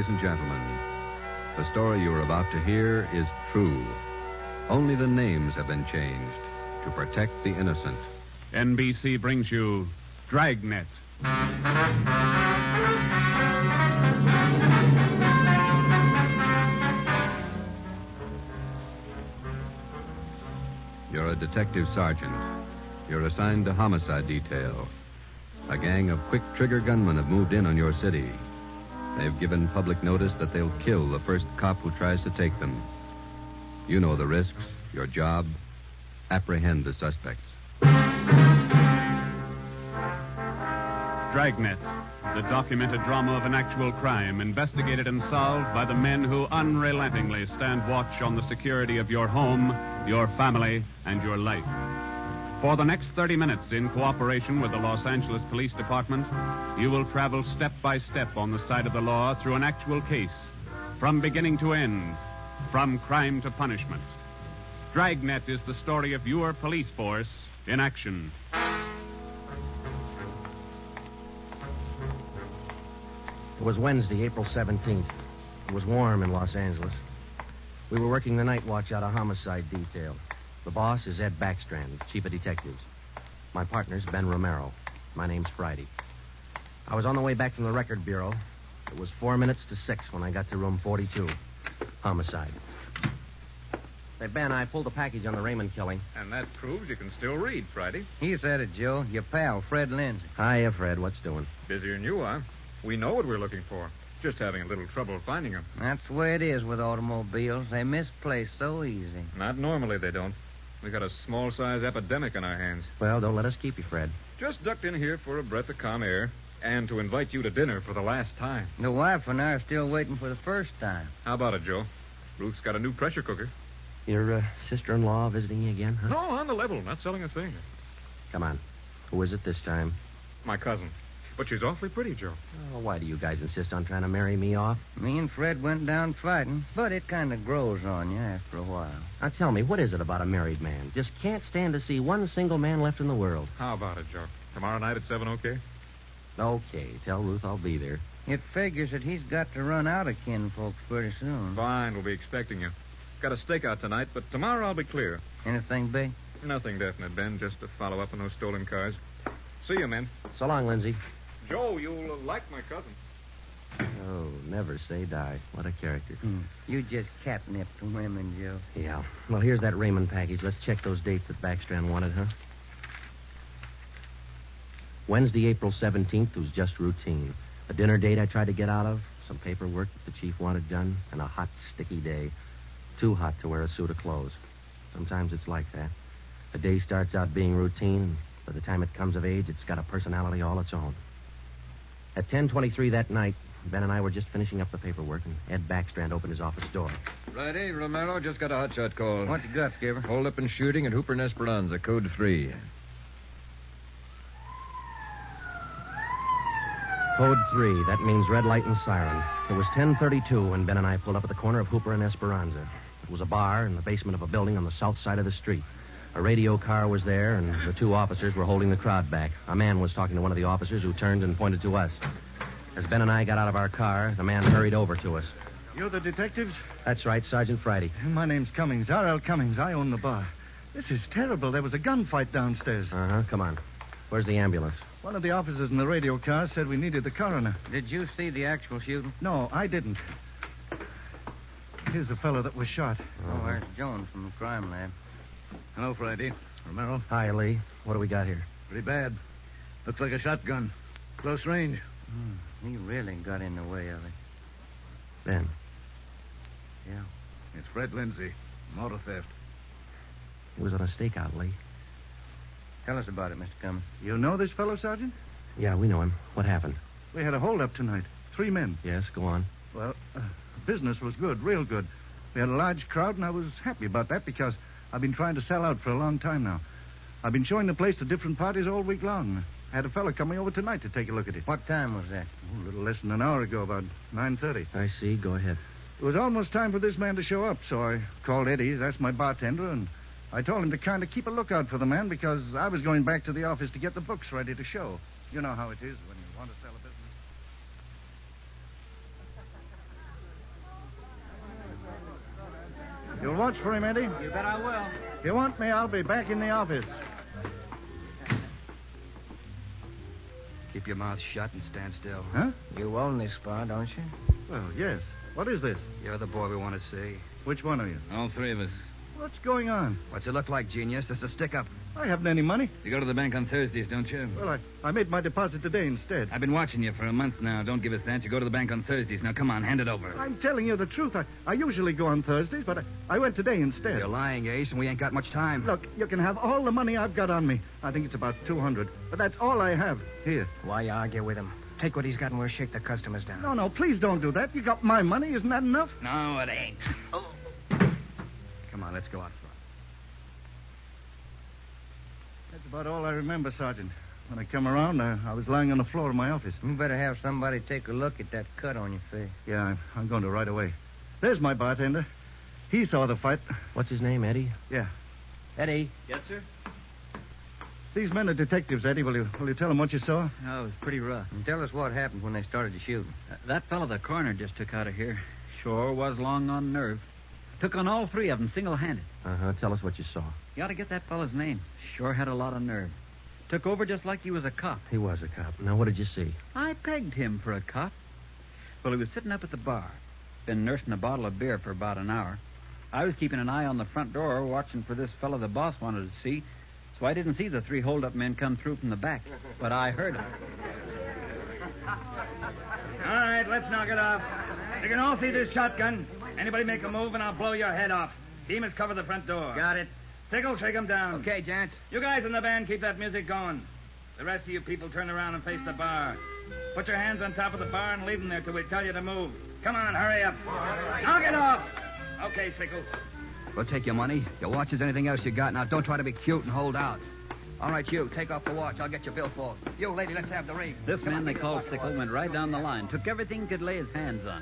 ladies and gentlemen. The story you are about to hear is true. Only the names have been changed to protect the innocent. NBC brings you Dragnet. You're a detective sergeant. You're assigned to homicide detail. A gang of quick trigger gunmen have moved in on your city. They've given public notice that they'll kill the first cop who tries to take them. You know the risks. Your job, apprehend the suspects. Dragnet, the documented drama of an actual crime, investigated and solved by the men who unrelentingly stand watch on the security of your home, your family, and your life. For the next 30 minutes, in cooperation with the Los Angeles Police Department, you will travel step by step on the side of the law through an actual case, from beginning to end, from crime to punishment. Dragnet is the story of your police force in action. It was Wednesday, April 17th. It was warm in Los Angeles. We were working the night watch out of homicide detail. The boss is Ed Backstrand, chief of detectives. My partner's Ben Romero. My name's Friday. I was on the way back from the record bureau. It was 4 minutes to 6 when I got to room 42. Homicide. Say, Ben, I pulled the package on the Raymond killing. And that proves you can still read, Friday. He said it, Joe. Your pal, Fred Lindsay. Hiya, Fred. What's doing? Busier than you are. We know what we're looking for. Just having a little trouble finding them. That's the way it is with automobiles. They misplace so easy. Not normally, they don't. We got a small-size epidemic on our hands. Well, don't let us keep you, Fred. Just ducked in here for a breath of calm air and to invite you to dinner for the last time. The wife and I are still waiting for the first time. How about it, Joe? Ruth's got a new pressure cooker. Your sister-in-law visiting you again, huh? No, on the level. Not selling a thing. Come on. Who is it this time? My cousin. But she's awfully pretty, Joe. Oh, why do you guys insist on trying to marry me off? Me and Fred went down fighting, but it kind of grows on you after a while. Now, tell me, what is it about a married man? Just can't stand to see one single man left in the world. How about it, Joe? Tomorrow night at 7, okay? Okay. Tell Ruth I'll be there. It figures that he's got to run out of kinfolks pretty soon. Fine, we'll be expecting you. Got a stakeout tonight, but tomorrow I'll be clear. Anything big? Nothing definite, Ben. Just to follow up on those stolen cars. See you, men. So long, Lindsay. Joe, you'll like my cousin. Oh, never say die. What a character. You just catnip to women, Joe. Yeah. Well, here's that Raymond package. Let's check those dates that Backstrand wanted, huh? Wednesday, April 17th was just routine. A dinner date I tried to get out of, some paperwork that the chief wanted done, and a hot, sticky day. Too hot to wear a suit of clothes. Sometimes it's like that. A day starts out being routine, and by the time it comes of age, it's got a personality all its own. At 10:23 that night, Ben and I were just finishing up the paperwork, and Ed Backstrand opened his office door. Friday, Romero, just got a hotshot call. What you got, Skipper? Hold up and shooting at Hooper and Esperanza, code 3. Code 3, that means red light and siren. It was 10:32 when Ben and I pulled up at the corner of Hooper and Esperanza. It was a bar in the basement of a building on the south side of the street. A radio car was there, and the two officers were holding the crowd back. A man was talking to one of the officers who turned and pointed to us. As Ben and I got out of our car, the man hurried over to us. You're the detectives? That's right, Sergeant Friday. My name's Cummings, R.L. Cummings. I own the bar. This is terrible. There was a gunfight downstairs. Uh-huh, come on. Where's the ambulance? One of the officers in the radio car said we needed the coroner. Did you see the actual shooting? No, I didn't. Here's the fellow that was shot. Oh, there's Jones from the crime lab. Hello, Friday. Romero. Hi, Lee. What do we got here? Pretty bad. Looks like a shotgun. Close range. He really got in the way of it. Ben. Yeah. It's Fred Lindsay. Motor theft. He was on a stakeout, Lee. Tell us about it, Mr. Cummings. You know this fellow, Sergeant? Yeah, we know him. What happened? We had a holdup tonight. 3 men. Yes, go on. Well, business was good, real good. We had a large crowd, and I was happy about that because I've been trying to sell out for a long time now. I've been showing the place to different parties all week long. I had a fellow coming over tonight to take a look at it. What time was that? A little less than an hour ago, about 9:30. I see. Go ahead. It was almost time for this man to show up, so I called Eddie, that's my bartender, and I told him to kind of keep a lookout for the man because I was going back to the office to get the books ready to show. You know how it is when you want to sell a business. You'll watch for him, Eddie? You bet I will. If you want me, I'll be back in the office. Keep your mouth shut and stand still. Huh? You own this bar, don't you? Well, yes. What is this? You're the boy we want to see. Which one are you? All three of us. What's going on? What's it look like, genius? Just a stick-up. I haven't any money. You go to the bank on Thursdays, don't you? Well, I made my deposit today instead. I've been watching you for a month now. Don't give us that. You go to the bank on Thursdays. Now, come on, hand it over. I'm telling you the truth. I usually go on Thursdays, but I went today instead. You're lying, Ace, and we ain't got much time. Look, you can have all the money I've got on me. I think it's about $200. But that's all I have. Here. Why you argue with him? Take what he's got and we'll shake the customers down. No, please don't do that. You got my money. Isn't that enough? No, it ain't. Come on, let's go out front. That's about all I remember, Sergeant. When I come around, I was lying on the floor of my office. You better have somebody take a look at that cut on your face. Yeah, I'm going to right away. There's my bartender. He saw the fight. What's his name, Eddie? Yeah. Eddie. Yes, sir? These men are detectives, Eddie. Will you tell them what you saw? Oh, it was pretty rough. And tell us what happened when they started to shoot. That fellow the coroner just took out of here sure was long on nerve. Took on all three of them single-handed. Uh-huh. Tell us what you saw. You ought to get that fellow's name. Sure had a lot of nerve. Took over just like he was a cop. He was a cop. Now, what did you see? I pegged him for a cop. Well, he was sitting up at the bar. Been nursing a bottle of beer for about an hour. I was keeping an eye on the front door, watching for this fellow the boss wanted to see. So I didn't see the three hold-up men come through from the back. But I heard them. All right, let's knock it off. You can all see this shotgun. Anybody make a move and I'll blow your head off. Demas, cover the front door. Got it. Sickle, shake him down. Okay, gents. You guys in the band, keep that music going. The rest of you people turn around and face the bar. Put your hands on top of the bar and leave them there till we tell you to move. Come on, hurry up. Knock it off. Okay, Sickle. We'll take your money, your watches, anything else you got. Now, don't try to be cute and hold out. All right, you, take off the watch. I'll get your billfold. You, lady, let's have the ring. This Come man on, they take called the Sickle went right down the line. Took everything he could lay his hands on.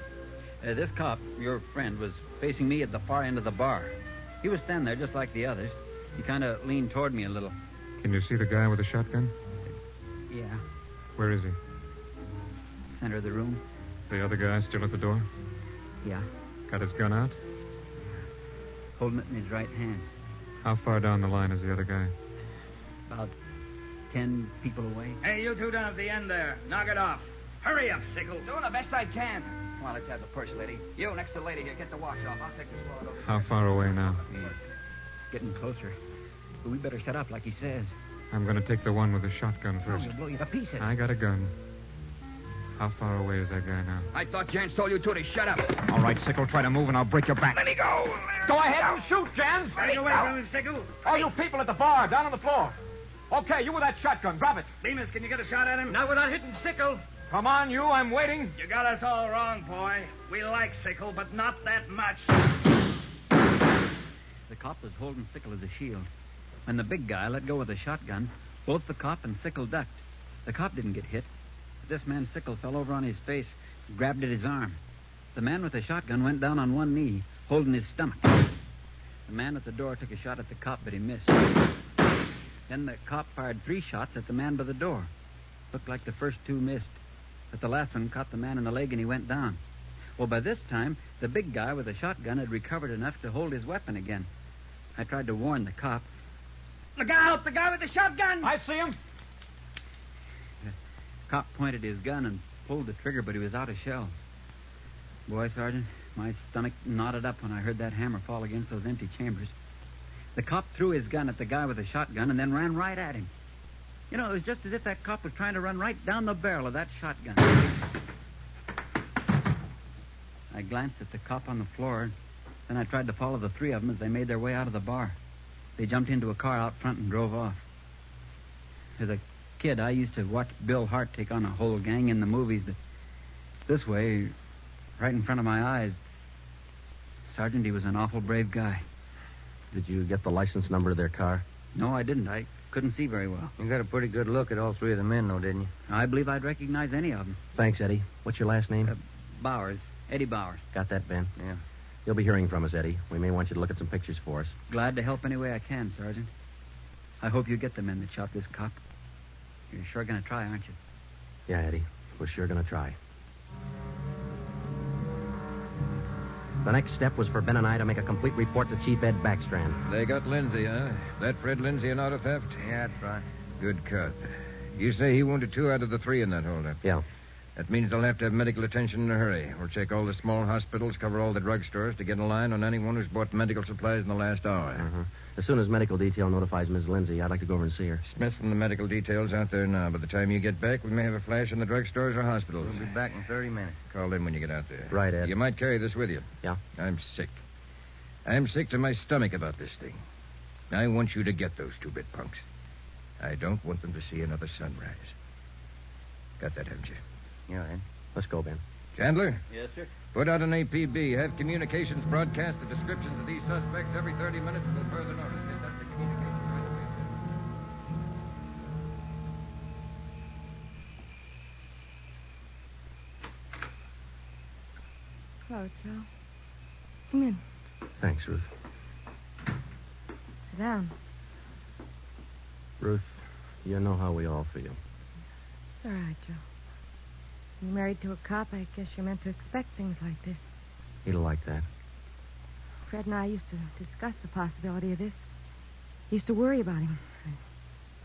This cop, your friend, was facing me at the far end of the bar. He was standing there just like the others. He kind of leaned toward me a little. Can you see the guy with the shotgun? Yeah, Where is he? center of the room. The other guy still at the door? Yeah, Got his gun out? holding it in his right hand. How far down the line is the other guy? About 10 people away. Hey, you two down at the end there. Knock it off. Hurry up, Sickle. Doing the best I can. Come on, let's have the purse, lady. You, next to the lady here, get the watch off. I'll take this wallet over. How far away now? He's getting closer. But we better shut up like he says. I'm going to take the one with the shotgun first. He'll blow you to pieces. I got a gun. How far away is that guy now? I thought Jans told you two to shut up. All right, Sickle, try to move and I'll break your back. Let me go. Go ahead and shoot, Jans. Get away from him, Sickle. All you people at the bar, down on the floor. Okay, you with that shotgun, grab it. Demas, can you get a shot at him? Not without hitting Sickle. Come on, you, I'm waiting. You got us all wrong, boy. We like Sickle, but not that much. The cop was holding Sickle as a shield. When the big guy let go of the shotgun, both the cop and Sickle ducked. The cop didn't get hit. But this man Sickle fell over on his face, grabbed at his arm. The man with the shotgun went down on one knee, holding his stomach. The man at the door took a shot at the cop, but he missed. Then the cop fired 3 shots at the man by the door. Looked like the first 2 missed, but the last one caught the man in the leg and he went down. Well, by this time, the big guy with the shotgun had recovered enough to hold his weapon again. I tried to warn the cop. Look out! The guy with the shotgun! I see him. The cop pointed his gun and pulled the trigger, but he was out of shells. Boy, Sergeant, my stomach knotted up when I heard that hammer fall against those empty chambers. The cop threw his gun at the guy with the shotgun and then ran right at him. You know, it was just as if that cop was trying to run right down the barrel of that shotgun. I glanced at the cop on the floor, then I tried to follow the 3 of them as they made their way out of the bar. They jumped into a car out front and drove off. As a kid, I used to watch Bill Hart take on a whole gang in the movies, but this way, right in front of my eyes, Sergeant, he was an awful brave guy. Did you get the license number of their car? No, I didn't. I couldn't see very well. You got a pretty good look at all 3 of the men, though, didn't you? I believe I'd recognize any of them. Thanks, Eddie. What's your last name? Bowers. Eddie Bowers. Got that, Ben? Yeah. You'll be hearing from us, Eddie. We may want you to look at some pictures for us. Glad to help any way I can, Sergeant. I hope you get the men that shot this cop. You're sure going to try, aren't you? Yeah, Eddie. We're sure going to try. The next step was for Ben and I to make a complete report to Chief Ed Backstrand. They got Lindsay, huh? That Fred Lindsay an auto theft? Yeah, that's right. Good cut. You say he wounded 2 out of the 3 in that holdup. Yeah. That means they'll have to have medical attention in a hurry. We'll check all the small hospitals, cover all the drugstores to get a line on anyone who's bought medical supplies in the last hour. Uh-huh. As soon as medical detail notifies Miss Lindsay, I'd like to go over and see her. Smith from the medical detail's out there now. By the time you get back, we may have a flash in the drugstores or hospitals. We'll be back in 30 minutes. Call in when you get out there. Right, Ed. You might carry this with you. Yeah? I'm sick. I'm sick to my stomach about this thing. I want you to get those 2-bit punks. I don't want them to see another sunrise. Got that, haven't you? Yeah, Ed. Let's go, Ben. Chandler? Yes, sir. Put out an APB. Have communications broadcast the descriptions of these suspects every 30 minutes until further notice. Get that to communications right away. Hello, Joe. Come in. Thanks, Ruth. Sit down. Ruth, you know how we all feel. It's all right, Joe. You're married to a cop. I guess you're meant to expect things like this. He'd like that. Fred and I used to discuss the possibility of this. Used to worry about him. I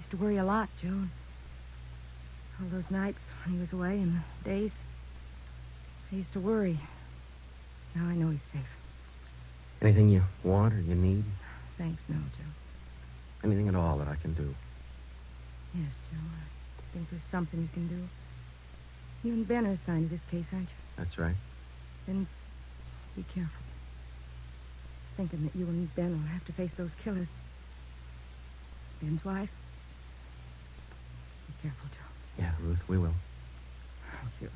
used to worry a lot, Joe. All those nights when he was away and the days, I used to worry. Now I know he's safe. Anything you want or you need? Thanks, no, Joe. Anything at all that I can do? Yes, Joe. I think there's something you can do. You and Ben are assigned to this case, aren't you? That's right. Then be careful. Thinking that you and Ben will have to face those killers. Ben's wife. Be careful, Joe. Yeah, Ruth, we will. Oh, sure.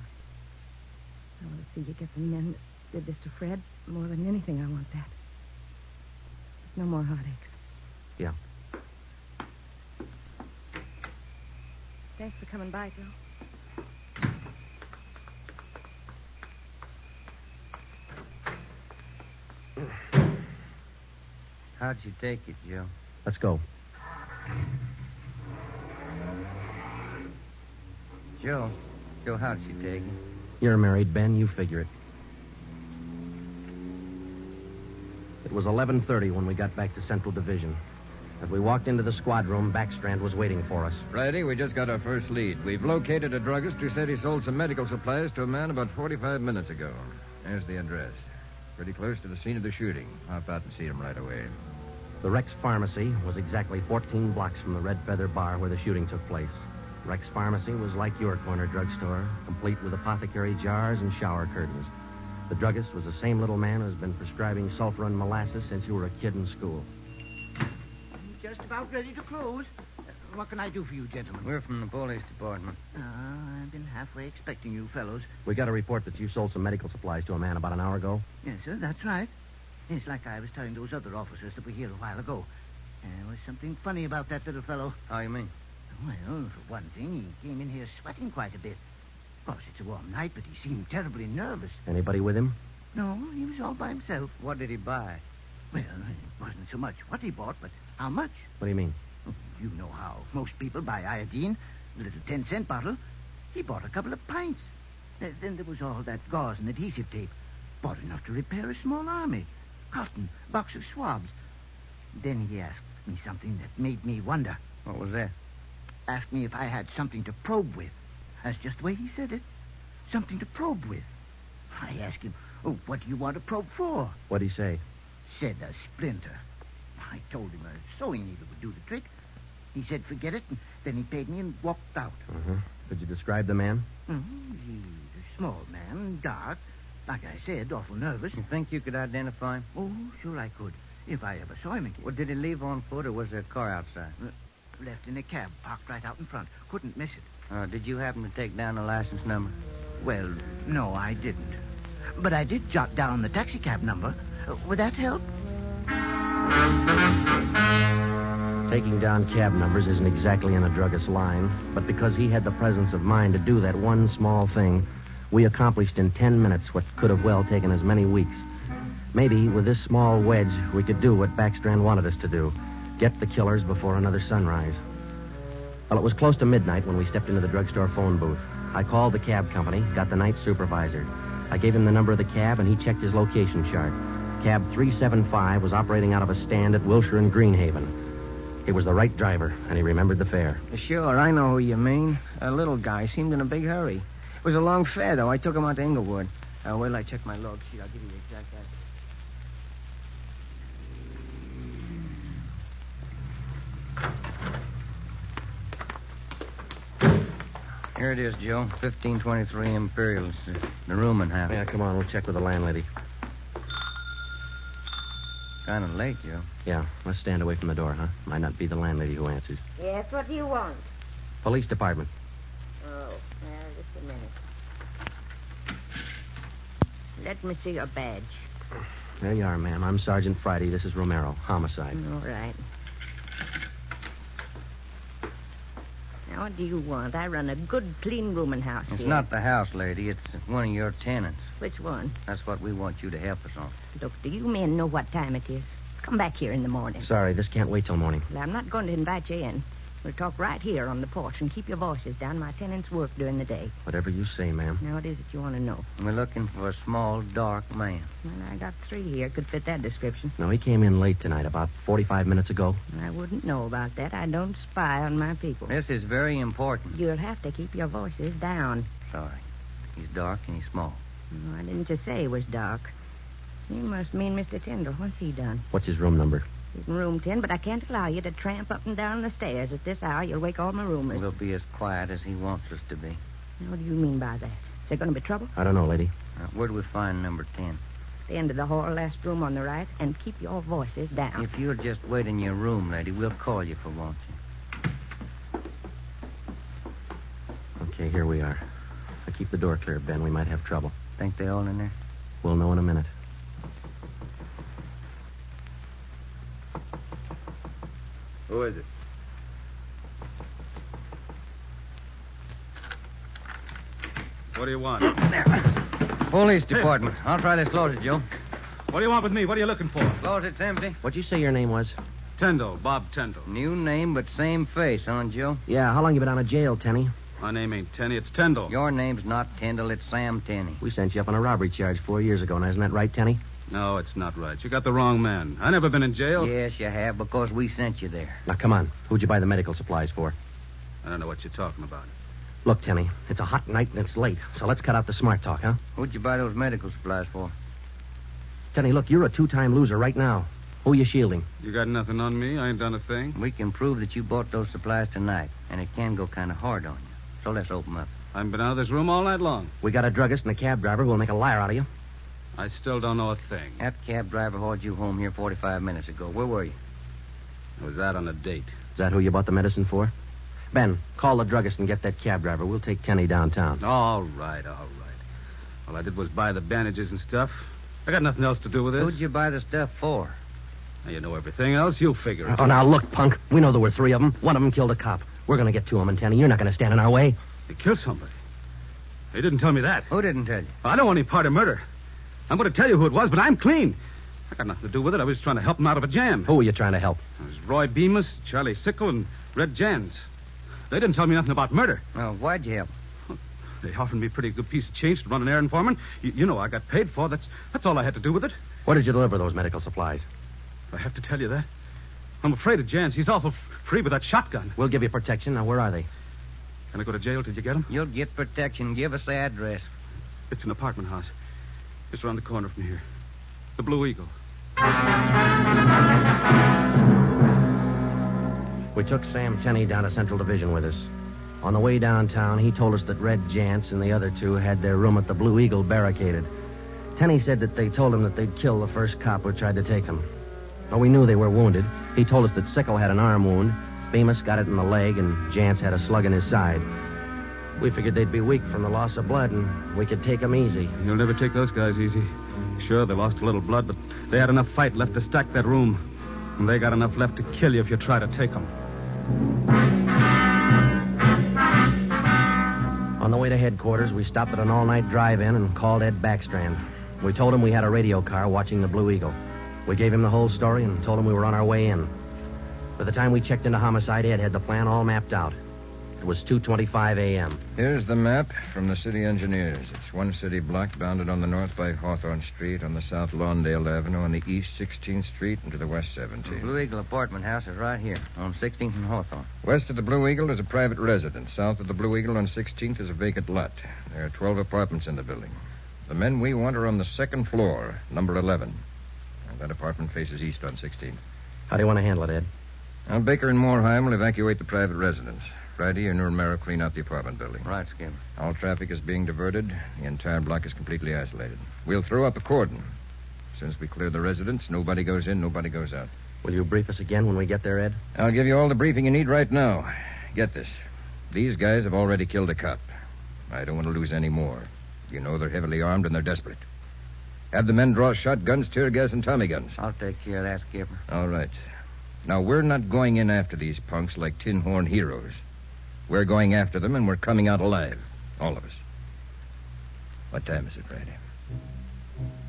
I want to see you get the men that did this to Fred. More than anything, I want that. No more heartaches. Yeah. Thanks for coming by, Joe. How'd you take it, Joe? Let's go. Joe, how'd she take it? You're married, Ben. You figure it. It was 11:30 when we got back to Central Division. As we walked into the squad room, Backstrand was waiting for us. Righty, we just got our first lead. We've located a druggist who said he sold some medical supplies to a man about 45 minutes ago. There's the address. Pretty close to the scene of the shooting. Hop out and see him right away. The Rex Pharmacy was exactly 14 blocks from the Red Feather Bar where the shooting took place. Rex Pharmacy was like your corner drugstore, complete with apothecary jars and shower curtains. The druggist was the same little man who's been prescribing sulfur and molasses since you were a kid in school. Just about ready to close. What can I do for you, gentlemen? We're from the police department. I've been halfway expecting you fellows. We got a report that you sold some medical supplies to a man about an hour ago. Yes, sir, that's right. It's like I was telling those other officers that were here a while ago. There was something funny about that little fellow. How you mean? Well, for one thing, he came in here sweating quite a bit. Of course, it's a warm night, but he seemed terribly nervous. Anybody with him? No, he was all by himself. What did he buy? Well, it wasn't so much what he bought, but how much. What do you mean? You know how most people buy iodine, a little 10-cent bottle. He bought a couple of pints. Then there was all that gauze and adhesive tape. Bought enough to repair a small army. Cotton, box of swabs. Then he asked me something that made me wonder. What was that? Asked me if I had something to probe with. That's just the way he said it. Something to probe with. I asked him, what do you want to probe for? What'd he say? Said a splinter. I told him a sewing needle would do the trick. He said forget it, and then he paid me and walked out. Uh-huh. Could you describe the man? He's a small man, dark. Like I said, awful nervous. You think you could identify him? Oh, sure I could, if I ever saw him again. Well, did he leave on foot, or was there a car outside? Left in a cab, parked right out in front. Couldn't miss it. Did you happen to take down the license number? Well, no, I didn't. But I did jot down the taxicab number. Would that help? Taking down cab numbers isn't exactly in a druggist's line, but because he had the presence of mind to do that one small thing, we accomplished in 10 minutes what could have well taken as many weeks. Maybe with this small wedge, we could do what Backstrand wanted us to do, get the killers before another sunrise. Well, it was close to midnight when we stepped into the drugstore phone booth. I called the cab company, got the night supervisor. I gave him the number of the cab, and he checked his location chart. Cab 375 was operating out of a stand at Wilshire and Greenhaven. He was the right driver, and he remembered the fare. Sure, I know who you mean. A little guy seemed in a big hurry. It was a long fare, though. I took him out to Inglewood. Wait till I check my log sheet. I'll give you the exact address. Here it is, Joe. 1523 Imperials. The room and half. Yeah, come on. We'll check with the landlady. Kind of late, Joe. Yeah, let's stand away from the door, huh? Might not be the landlady who answers. Yes, what do you want? Police department. Oh, just a minute. Let me see your badge. There you are, ma'am. I'm Sergeant Friday. This is Romero. Homicide. All right. Now, what do you want? I run a good, clean rooming house It's here. not the house, lady. It's one of your tenants. Which one? That's what we want you to help us on. Look, do you men know what time it is? Come back here in the morning. Sorry, this can't wait till morning. Well, I'm not going to invite you in. We'll talk right here on the porch and keep your voices down. My tenants work during the day. Whatever you say, ma'am. Now, what is it you want to know? We're looking for a small, dark man. Well, I got 3 here. Could fit that description. No, he came in late tonight, about 45 minutes ago. I wouldn't know about that. I don't spy on my people. This is very important. You'll have to keep your voices down. Sorry. He's dark and he's small. Oh, I didn't just say he was dark. You must mean Mr. Tyndall. What's he done? What's his room number? He's in room 10, but I can't allow you to tramp up and down the stairs at this hour. You'll wake all my roomers. We'll be as quiet as he wants us to be. Now, what do you mean by that? Is there going to be trouble? I don't know, lady. Where do we find number 10? The end of the hall, last room on the right, and keep your voices down. If you'll just wait in your room, lady, we'll call you for won't you. Okay, here we are. Now keep the door clear, Ben. We might have trouble. Think they all in there? We'll know in a minute. Who is it? What do you want? Police department. I'll try this closet, Joe. What do you want with me? What are you looking for? Closet's empty. What'd you say your name was? Tyndall, Bob Tyndall. New name, but same face, huh, Joe? Yeah, how long you been out of jail, Tenny? My name ain't Tenney, it's Tyndall. Your name's not Tyndall, it's Sam Tenney. We sent you up on a robbery charge 4 years ago. Now, isn't that right, Tenny? No, it's not right. You got the wrong man. I never been in jail. Yes, you have, because we sent you there. Now, come on. Who'd you buy the medical supplies for? I don't know what you're talking about. Look, Tenny, it's a hot night and it's late, so let's cut out the smart talk, huh? Who'd you buy those medical supplies for? Tenny, look, you're a 2-time loser right now. Who are you shielding? You got nothing on me. I ain't done a thing. We can prove that you bought those supplies tonight, and it can go kind of hard on you. So let's open up. I haven't been out of this room all night long. We got a druggist and a cab driver who will make a liar out of you. I still don't know a thing. That cab driver hauled you home here 45 minutes ago. Where were you? I was out on a date. Is that who you bought the medicine for? Ben, call the druggist and get that cab driver. We'll take Tenny downtown. All right. All I did was buy the bandages and stuff. I got nothing else to do with this. Who'd you buy the stuff for? Now, you know everything else. You'll figure it. Oh, now, look, punk. We know there were 3 of them. One of them killed a cop. We're going to get to him, and Tenny, you're not going to stand in our way. He killed somebody. He didn't tell me that. Who didn't tell you? I don't want any part of murder. I'm going to tell you who it was, but I'm clean. I got nothing to do with it. I was trying to help him out of a jam. Who were you trying to help? It was Roy Bemis, Charlie Sickle, and Red Jans. They didn't tell me nothing about murder. Well, why'd you help? They offered me a pretty good piece of change to run an errand for them. You know I got paid for. That's all I had to do with it. Where did you deliver those medical supplies? I have to tell you that. I'm afraid of Jans. He's awful free with that shotgun. We'll give you protection. Now, where are they? Can I go to jail till you get them? You'll get protection. Give us the address. It's an apartment house. Just around the corner from here. The Blue Eagle. We took Sam Tenney down to Central Division with us. On the way downtown, he told us that Red Jantz and the other 2 had their room at the Blue Eagle barricaded. Tenney said that they told him that they'd kill the first cop who tried to take them. Well, we knew they were wounded. He told us that Sickle had an arm wound, Bemis got it in the leg, and Jantz had a slug in his side. We figured they'd be weak from the loss of blood, and we could take them easy. You'll never take those guys easy. Sure, they lost a little blood, but they had enough fight left to stack that room. And they got enough left to kill you if you try to take them. On the way to headquarters, we stopped at an all-night drive-in and called Ed Backstrand. We told him we had a radio car watching the Blue Eagle. We gave him the whole story and told him we were on our way in. By the time we checked into Homicide, Ed had the plan all mapped out. It was 2:25 a.m. Here's the map from the city engineers. It's one city block bounded on the north by Hawthorne Street, on the south Lawndale Avenue, on the east 16th Street, and to the west 17th. The Blue Eagle apartment house is right here on 16th and Hawthorne. West of the Blue Eagle is a private residence. South of the Blue Eagle on 16th is a vacant lot. There are 12 apartments in the building. The men we want are on the second floor, number 11. And that apartment faces east on 16th. How do you want to handle it, Ed? Now, Baker and Moorheim will evacuate the private residence. Friday and Romero clean out the apartment building. Right, Skipper. All traffic is being diverted. The entire block is completely isolated. We'll throw up a cordon. As soon as we clear the residence, nobody goes in, nobody goes out. Will you brief us again when we get there, Ed? I'll give you all the briefing you need right now. Get this. These guys have already killed a cop. I don't want to lose any more. You know they're heavily armed and they're desperate. Have the men draw shotguns, tear gas, and Tommy guns. I'll take care of that, Skipper. All right. Now, we're not going in after these punks like tin horn heroes. We're going after them, and we're coming out alive. All of us. What time is it, Friday?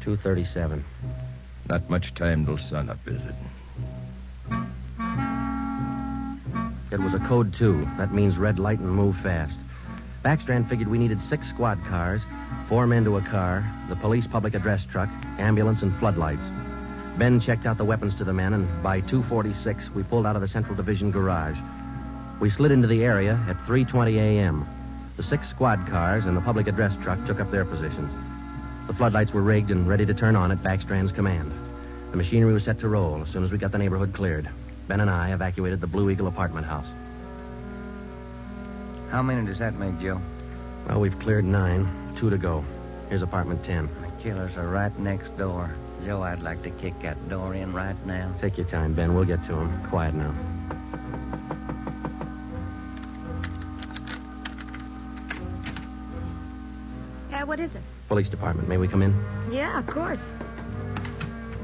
2:37. Not much time till sunup, is it? It was a code 2. That means red light and move fast. Backstrand figured we needed 6 squad cars, 4 men to a car, the police public address truck, ambulance, and floodlights. Ben checked out the weapons to the men, and by 2:46, we pulled out of the Central Division garage. We slid into the area at 3:20 a.m. The 6 squad cars and the public address truck took up their positions. The floodlights were rigged and ready to turn on at Backstrand's command. The machinery was set to roll as soon as we got the neighborhood cleared. Ben and I evacuated the Blue Eagle apartment house. How many does that make, Joe? Well, we've cleared 9. 2 to go. Here's apartment 10. The killers are right next door. Joe, I'd like to kick that door in right now. Take your time, Ben. We'll get to him. Quiet now. What is it? Police department. May we come in? Yeah, of course.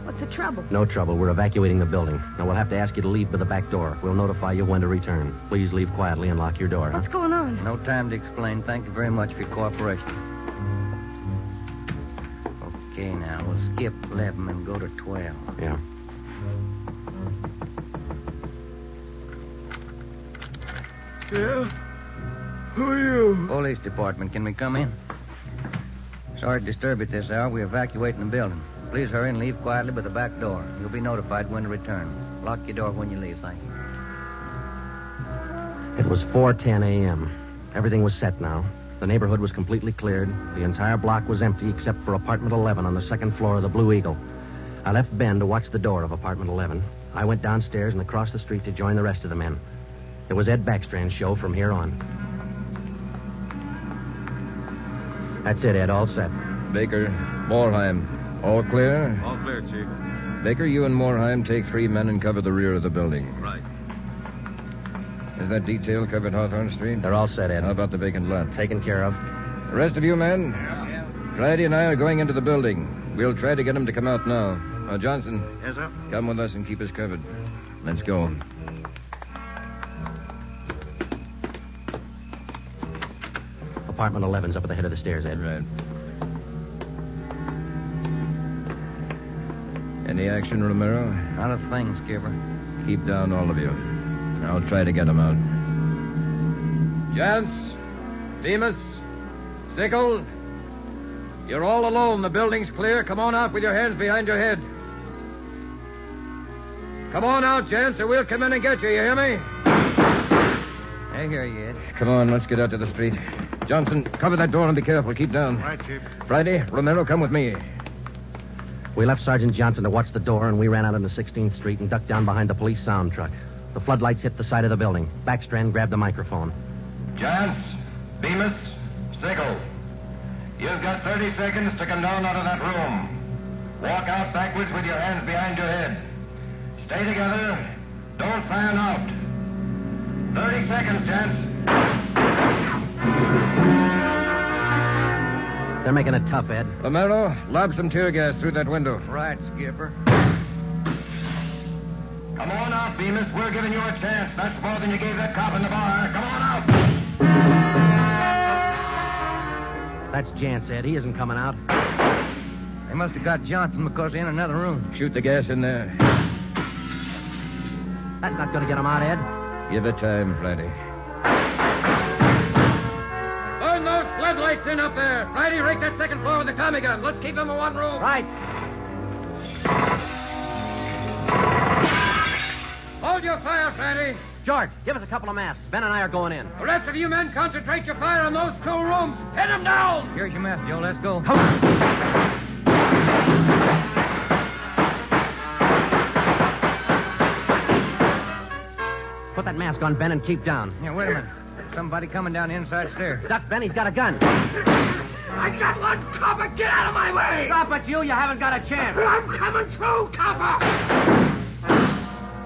What's the trouble? No trouble. We're evacuating the building. Now, we'll have to ask you to leave by the back door. We'll notify you when to return. Please leave quietly and lock your door. What's going on? No time to explain. Thank you very much for your cooperation. Okay, now, we'll skip 11 and go to 12. Yeah. Yeah? Who are you? Police department. Can we come in? Sorry to disturb you at this hour. We're evacuating the building. Please hurry and leave quietly by the back door. You'll be notified when to return. Lock your door when you leave, thank you. It was 4:10 a.m. Everything was set now. The neighborhood was completely cleared. The entire block was empty except for apartment 11 on the second floor of the Blue Eagle. I left Ben to watch the door of apartment 11. I went downstairs and across the street to join the rest of the men. It was Ed Backstrand's show from here on. That's it, Ed. All set. Baker, Moorheim, all clear? All clear, Chief. Baker, you and Moorheim take 3 men and cover the rear of the building. Right. Is that detail covered Hawthorne Street? They're all set, Ed. How about the vacant lot? Taken care of. The rest of you men? Yeah. Friday and I are going into the building. We'll try to get him to come out now. Johnson. Yes, sir? Come with us and keep us covered. Let's go. Apartment 11's up at the head of the stairs, Ed. Right. Any action, Romero? Not a thing, Skipper. Keep down, all of you. I'll try to get him out. Gents, Demas, Sickle, you're all alone. The building's clear. Come on out with your hands behind your head. Come on out, gents, or we'll come in and get you. You hear me? I hear you, Ed. Come on, let's get out to the street. Johnson, cover that door and be careful. Keep down. Right, Chief. Friday, Romero, come with me. We left Sergeant Johnson to watch the door, and we ran out into 16th Street and ducked down behind the police sound truck. The floodlights hit the side of the building. Backstrand grabbed the microphone. Chance, Bemis, Sickle. You've got 30 seconds to come down out of that room. Walk out backwards with your hands behind your head. Stay together. Don't fan out. 30 seconds, Chance. They're making it tough, Ed. Romero, lob some tear gas through that window. Right, Skipper. Come on out, Bemis. We're giving you a chance. That's more than you gave that cop in the bar. Come on out. That's Jance, Ed. He isn't coming out. They must have got Johnson because they're in another room. Shoot the gas in there. That's not going to get him out, Ed. Give it time, Friday. Floodlights in up there. Friday, rake that second floor with the Tommy gun. Let's keep them in one room. Right. Hold your fire, Friday. George, give us a couple of masks. Ben and I are going in. The rest of you men concentrate your fire on those 2 rooms. Pin them down. Here's your mask, Joe. Let's go. Put that mask on, Ben, and keep down. Yeah, wait a minute. Somebody coming down the inside stairs. Duck, Ben. He's got a gun. I got one, copper. Get out of my way. Stop it, you. You haven't got a chance. I'm coming through, copper.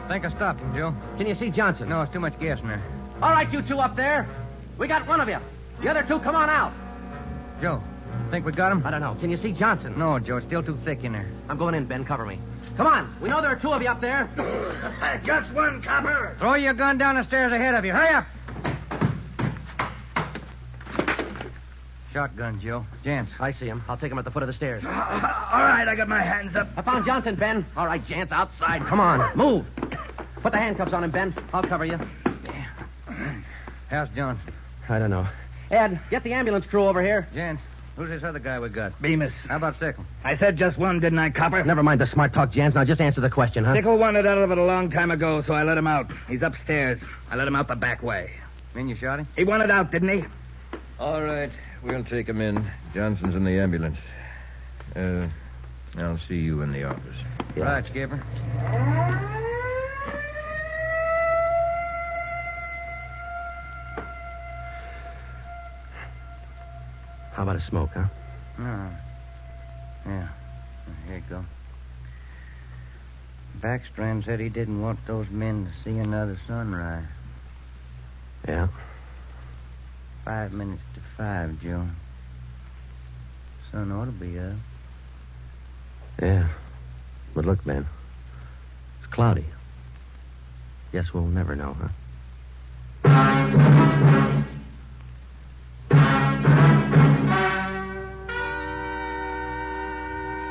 Think I stopped him, Joe. Can you see Johnson? No, it's too much gas in there. All right, you 2 up there. We got one of you. The other 2, come on out. Joe, think we got him? I don't know. Can you see Johnson? No, Joe. It's still too thick in there. I'm going in, Ben. Cover me. Come on. We know there are 2 of you up there. Just one, copper. Throw your gun down the stairs ahead of you. Hurry up. Shotgun, Joe. Jance. I see him. I'll take him at the foot of the stairs. All right, I got my hands up. I found Johnson, Ben. All right, Jance, outside. Come on. Move. Put the handcuffs on him, Ben. I'll cover you. How's Johnson? I don't know. Ed, get the ambulance crew over here. Jance, who's this other guy we got? Bemis. How about Sickle? I said just one, didn't I, copper? Never mind the smart talk, Jance. Now just answer the question, huh? Sickle wanted out of it a long time ago, so I let him out. He's upstairs. I let him out the back way. Mean you shot him? He wanted out, didn't he? All right. We'll take him in. Johnson's in the ambulance. I'll see you in the office. Yeah. Right, Skipper. How about a smoke, huh? No. Yeah. Here you go. Backstrand said he didn't want those men to see another sunrise. Yeah? 5 minutes to 5, Joe. Sun ought to be up. Yeah. But look, Ben. It's cloudy. Guess we'll never know, huh?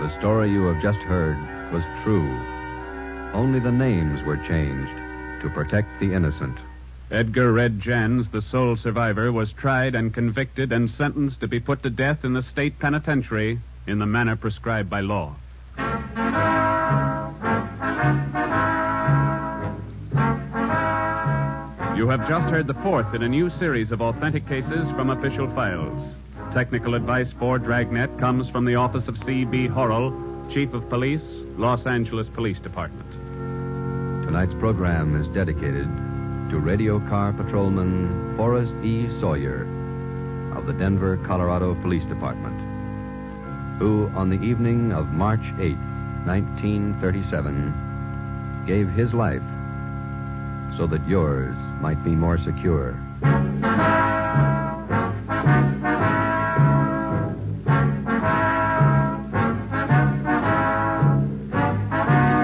The story you have just heard was true. Only the names were changed to protect the innocent. Edgar Red Jans, the sole survivor, was tried and convicted and sentenced to be put to death in the state penitentiary in the manner prescribed by law. You have just heard the 4th in a new series of authentic cases from official files. Technical advice for Dragnet comes from the office of C.B. Horrell, Chief of Police, Los Angeles Police Department. Tonight's program is dedicated to radio car patrolman Forrest E. Sawyer of the Denver, Colorado Police Department, who on the evening of March 8, 1937, gave his life so that yours might be more secure.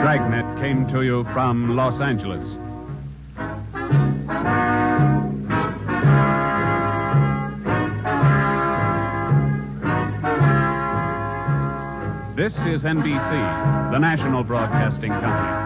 Dragnet came to you from Los Angeles. This is NBC, the national broadcasting company.